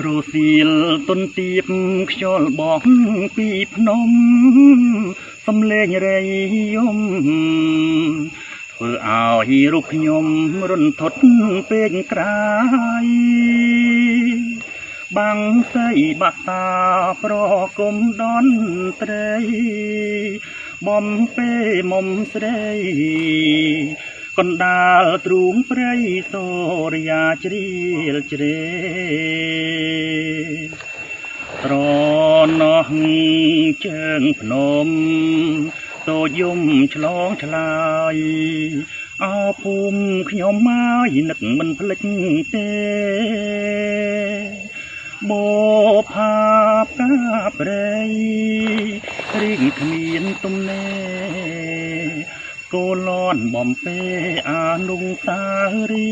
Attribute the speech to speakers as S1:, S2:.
S1: រសៀលទុនទៀបខ្យល់បោះពីភ្នំសំលេងរៃយំធ្វើឲ្យរូបខ្ញុំរន្ធត់ពេកក្រាយបាំងសៃបាសាប្រគំដនត្រីបំពេមុំស្រីកណ្ដាលទ្រូងព្រៃសូរិយាជ្រៀលជ្រេត្រណោះជើងភ្នំតូចយំឆ្លងឆ្លើយអោភូមិខ្ញុំមកនឹកមិនភ្លេចទេបផាកាប្រៃរីងគ្មានទំនេរកូលន់បំពេអានុសារី